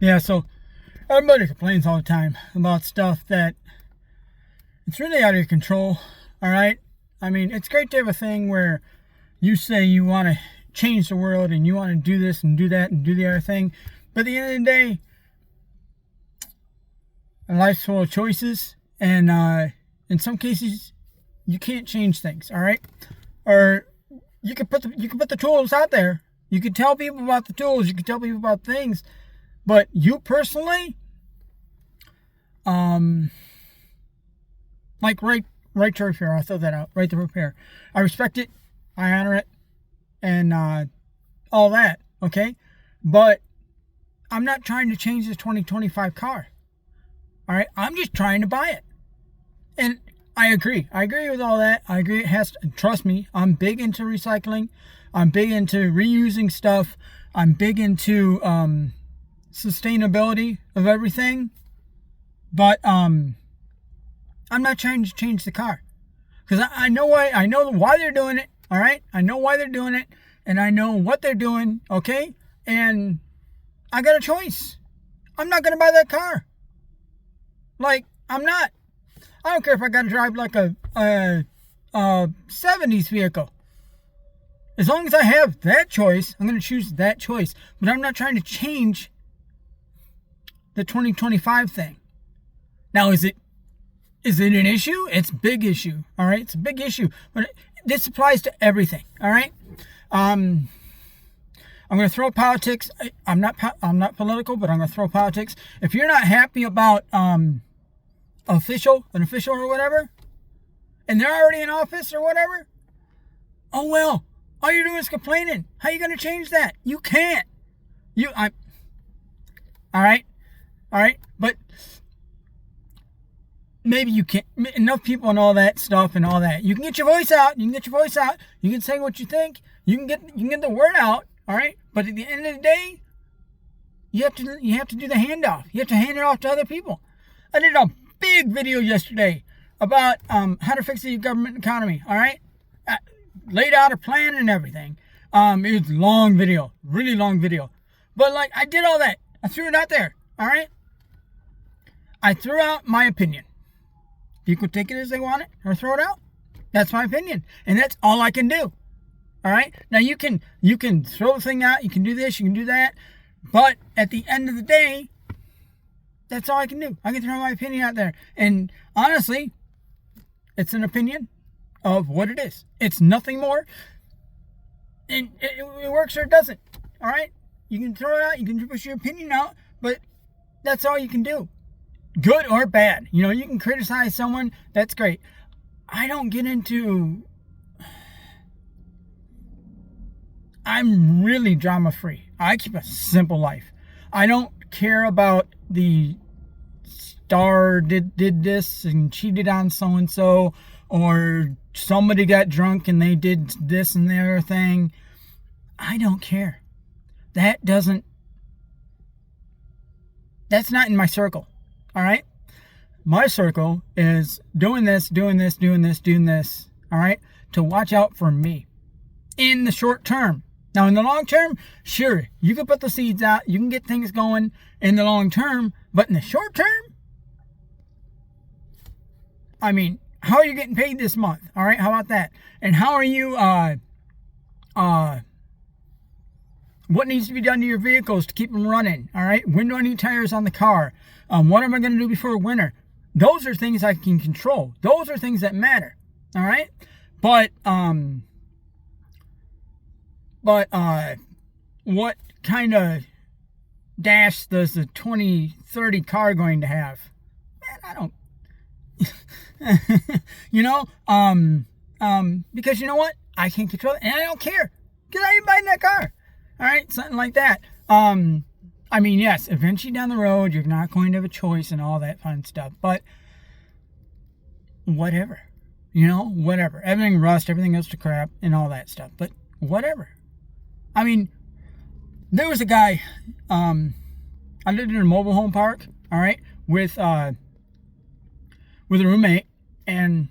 Yeah, so everybody complains all the time about stuff that it's really out of your control, all right? I mean, it's great to have a thing where you say you want to change the world and you want to do this and do that and do the other thing. But at the end of the day, life's full of choices, and in some cases, you can't change things, all right? Or you could put the tools out there. You could tell people about the tools. You could tell people about things. But you personally, like right to repair. I'll throw that out. Right to repair. I respect it. I honor it. And all that. Okay? But I'm not trying to change this 2025 car. All right? I'm just trying to buy it. And I agree. I agree with all that. I agree it has to, trust me, I'm big into recycling. I'm big into reusing stuff. I'm big into sustainability of everything. But I'm not trying to change the car. Because I know why they're doing it. All right? I know why they're doing it. And I know what they're doing. Okay? And I got a choice. I'm not going to buy that car. Like, I'm not. I don't care if I got to drive like a 70s vehicle. As long as I have that choice, I'm going to choose that choice. But I'm not trying to change the 2025 thing. Now, is it an issue? It's a big issue. All right? It's a big issue. But this applies to everything. All right? I'm going to throw politics. I'm not political, but I'm going to throw politics. If you're not happy about an official or whatever, and they're already in office or whatever, oh well, all you're doing is complaining. How are you going to change that? You can't. All right, but maybe you can't. Enough people and all that stuff and all that. You can get your voice out. You can say what you think. You can get the word out. All right, but at the end of the day, you have to do the handoff. You have to hand it off to other people. I did a big video yesterday about how to fix the government economy. All right, laid out a plan and everything. It was a long video, really long video, but like I did all that. I threw it out there. All right, I threw out my opinion. People take it as they want it or throw it out. That's my opinion, and that's all I can do. All right. Now you can throw the thing out. You can do this. You can do that. But at the end of the day, that's all I can do. I can throw my opinion out there. And honestly, it's an opinion of what it is. It's nothing more. And it works or it doesn't. All right. You can throw it out. You can push your opinion out. But that's all you can do. Good or bad. You can criticize someone. That's great. I don't get into... I'm really drama free. I keep a simple life. I don't care about the star did this and cheated on so-and-so, or somebody got drunk and they did this and the other thing. I don't care. That's not in my circle. All right? My circle is doing this. All right? To watch out for me in the short term. Now, in the long term, sure, you can put the seeds out. You can get things going in the long term. But in the short term, I mean, how are you getting paid this month? All right, how about that? And how are you, what needs to be done to your vehicles to keep them running? All right, when do I need tires on the car? What am I going to do before winter? Those are things I can control. Those are things that matter. All right, but what kind of dash does the 2030 car going to have? Man, I don't... because you know what? I can't control it, and I don't care. Because I ain't buying that car. All right? Something like that. I mean, yes, eventually down the road, you're not going to have a choice and all that fun stuff. But whatever. Whatever. Everything rust, everything goes to crap, and all that stuff. But whatever. I mean, there was a guy, I lived in a mobile home park, all right, with a roommate, and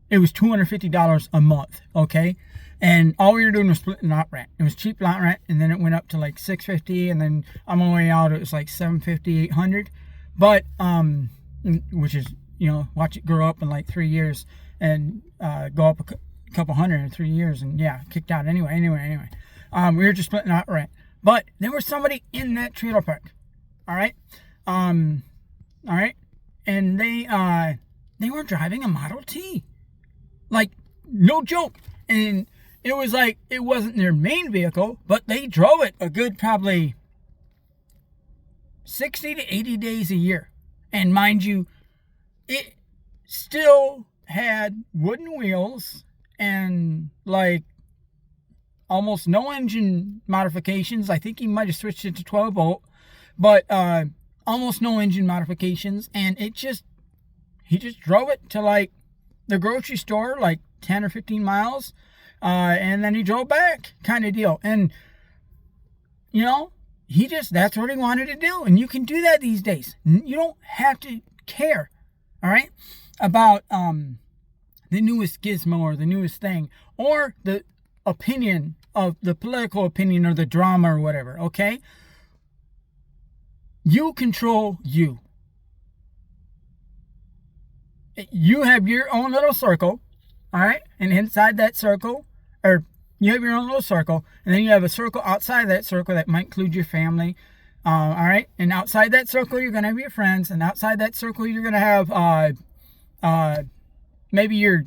it was $250 a month, okay? And all we were doing was splitting lot rent. It was cheap lot rent, and then it went up to like $650, and then on my way out it was like $750, $800. But which is, watch it grow up in like 3 years and go up a couple hundred in 3 years, and yeah, kicked out anyway. We were just splitting lot rent, but there was somebody in that trailer park. All right, and they were driving a Model T, like no joke, and it was like, it wasn't their main vehicle, but they drove it a good probably 60 to 80 days a year. And mind you, it still had wooden wheels and like almost no engine modifications. I think he might have switched it to 12 volt, but almost no engine modifications. And he just drove it to like the grocery store, like 10 or 15 miles. And then he drove back, kind of deal. And, that's what he wanted to do. And you can do that these days. You don't have to care, all right, about the newest gizmo or the newest thing or the opinion of the political opinion or the drama or whatever, okay? You control you. You have your own little circle, all right? And inside that circle, or you have your own little circle, and then you have a circle outside that circle that might include your family, all right? And outside that circle, you're going to have your friends, and outside that circle, you're going to have maybe your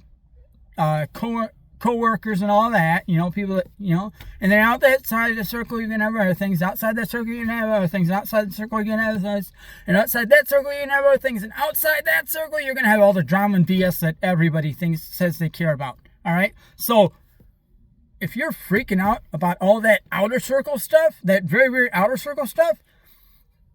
co-workers and all that, people that, and then out that side of the circle, you're going to have other things. Outside that circle, you're going to have other things. Outside the circle, you're going to have other things. And outside that circle, you're going to have other things. And outside that circle, you're going to have all the drama and BS that everybody says they care about, all right? So if you're freaking out about all that outer circle stuff, that very, very outer circle stuff,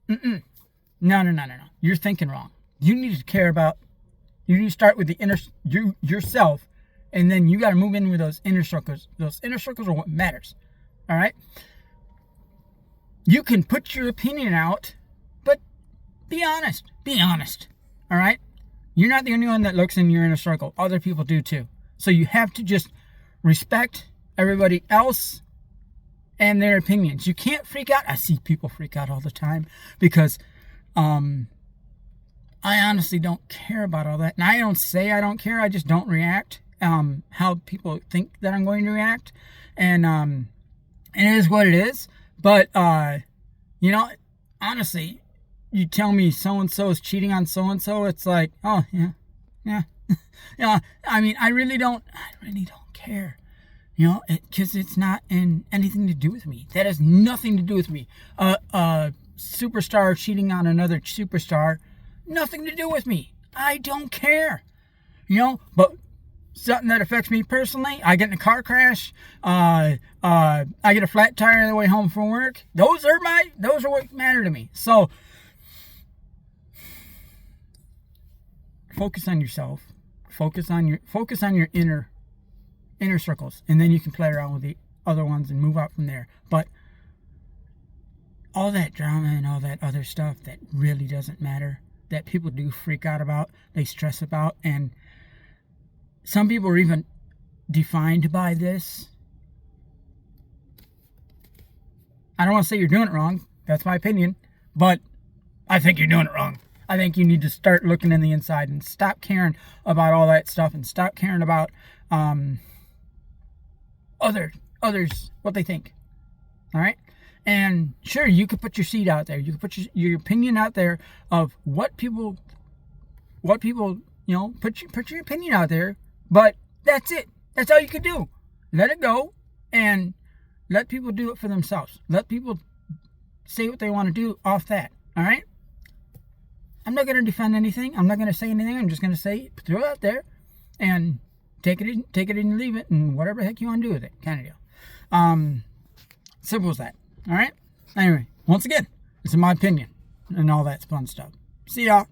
no. You're thinking wrong. You need to start with the inner, yourself, and then you got to move in with those inner circles. Those inner circles are what matters, all right? You can put your opinion out, but be honest, all right? You're not the only one that looks in your inner circle. Other people do too. So you have to just respect everybody else and their opinions. You can't freak out. I see people freak out all the time because I honestly don't care about all that. And I don't say I don't care. I just don't react how people think that I'm going to react. And it is what it is. But, honestly, you tell me so-and-so is cheating on so-and-so, it's like, oh, yeah. I mean, I really don't care. Because it's not in anything to do with me. That has nothing to do with me. A superstar cheating on another superstar, nothing to do with me. I don't care. But something that affects me personally, I get in a car crash, I get a flat tire on the way home from work. Those are what matter to me. So focus on yourself. Focus on your inner circles, and then you can play around with the other ones and move out from there. But all that drama and all that other stuff that really doesn't matter, that people do freak out about, they stress about, and some people are even defined by this. I don't want to say you're doing it wrong. That's my opinion, but I think you're doing it wrong. I think you need to start looking in the inside and stop caring about all that stuff and stop caring about others, what they think. All right? And sure, you could put your seed out there. You could put your opinion out there of what people, put your opinion out there, but that's it. That's all you can do. Let it go and let people do it for themselves. Let people say what they want to do off that. All right? I'm not going to defend anything. I'm not going to say anything. I'm just going to say, throw it out there and take it and leave it, and whatever the heck you want to do with it, kind of deal. Simple as that. All right? Anyway, once again, this is my opinion and all that fun stuff. See y'all.